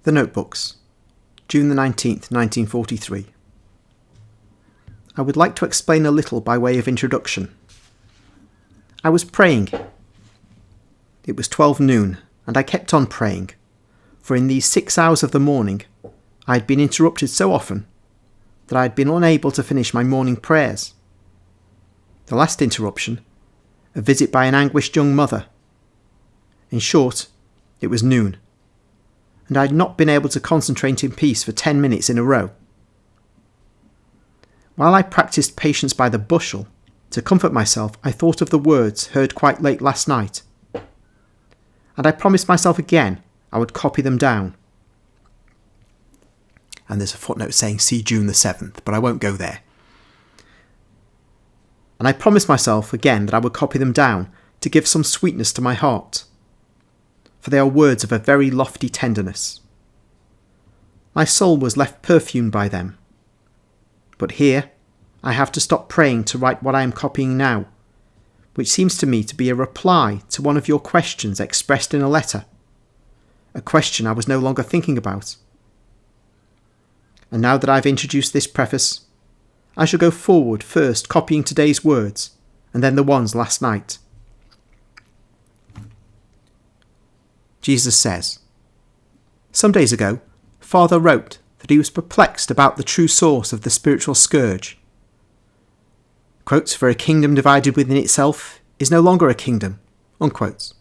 The Notebooks, June the 19th, 1943. I would like to explain a little by way of introduction. I was praying. It was 12 noon, and I kept on praying, for in these 6 hours of the morning I had been interrupted so often that I had been unable to finish my morning prayers. The last interruption, a visit by an anguished young mother. In short, it was noon, and I had not been able to concentrate in peace for 10 minutes in a row. While I practised patience by the bushel, to comfort myself I thought of the words heard quite late last night, and I promised myself again I would copy them down. And there's a footnote saying see June the 7th, but I won't go there. And I promised myself again that I would copy them down to give some sweetness to my heart, for they are words of a very lofty tenderness. My soul was left perfumed by them. But here I have to stop praying to write what I am copying now, which seems to me to be a reply to one of your questions expressed in a letter, a question I was no longer thinking about. And now that I've introduced this preface, I shall go forward first copying today's words, and then the ones last night. Jesus says, "Some days ago, Father wrote that he was perplexed about the true source of the spiritual scourge. Quotes, for a kingdom divided within itself is no longer a kingdom. Unquotes.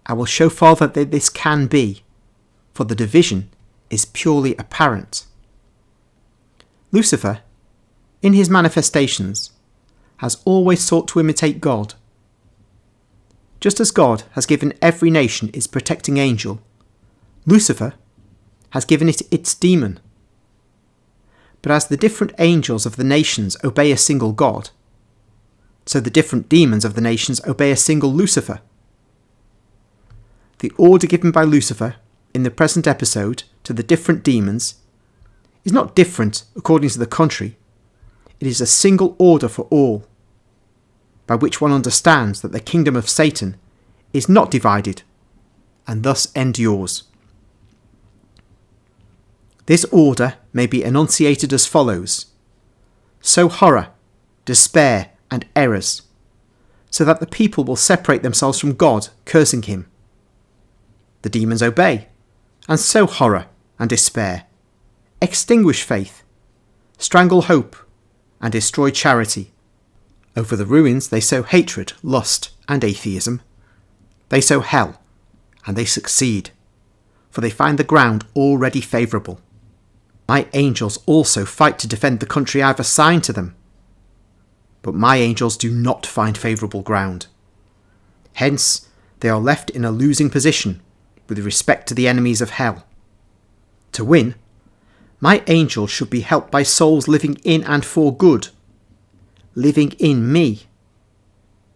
I will show Father that this can be, for the division is purely apparent. Lucifer, in his manifestations, has always sought to imitate God. Just as God has given every nation its protecting angel, Lucifer has given it its demon. But as the different angels of the nations obey a single God, so the different demons of the nations obey a single Lucifer. The order given by Lucifer in the present episode to the different demons is not different according to the country. It is a single order for all, by which one understands that the kingdom of Satan is not divided, and thus endures. This order may be enunciated as follows: sow horror, despair, and errors, so that the people will separate themselves from God, cursing him. The demons obey, and sow horror and despair, extinguish faith, strangle hope, and destroy charity. Over the ruins they sow hatred, lust, and atheism. They sow hell, and they succeed, for they find the ground already favourable. My angels also fight to defend the country I have assigned to them. But my angels do not find favourable ground. Hence, they are left in a losing position with respect to the enemies of hell. To win, my angels should be helped by souls living in and for good, living in me.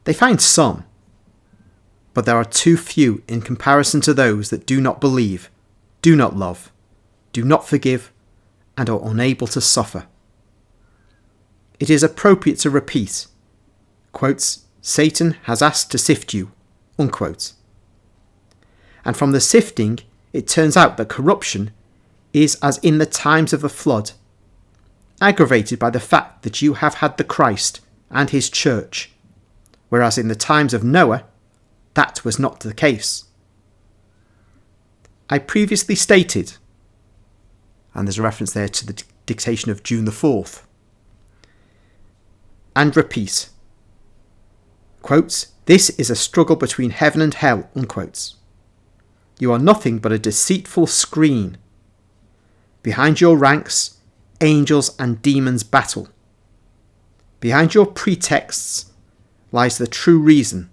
They find some, but there are too few in comparison to those that do not believe, do not love, do not forgive, and are unable to suffer. It is appropriate to repeat, quotes, Satan has asked to sift you, unquote. And from the sifting, it turns out that corruption is as in the times of the flood, aggravated by the fact that you have had the Christ and his church, whereas in the times of Noah, that was not the case. I previously stated, and there's a reference there to the dictation of June the 4th, and repeat, quotes, this is a struggle between heaven and hell, unquotes. You are nothing but a deceitful screen. Behind your ranks, angels and demons battle. Behind your pretexts lies the true reason,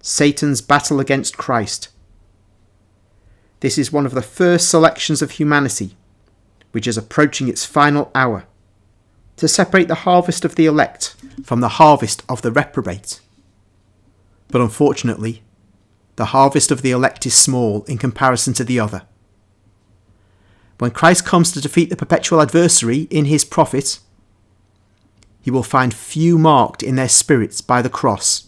Satan's battle against Christ. This is one of the first selections of humanity, which is approaching its final hour, to separate the harvest of the elect from the harvest of the reprobate. But unfortunately, the harvest of the elect is small in comparison to the other. When Christ comes to defeat the perpetual adversary in his prophet, he will find few marked in their spirits by the cross,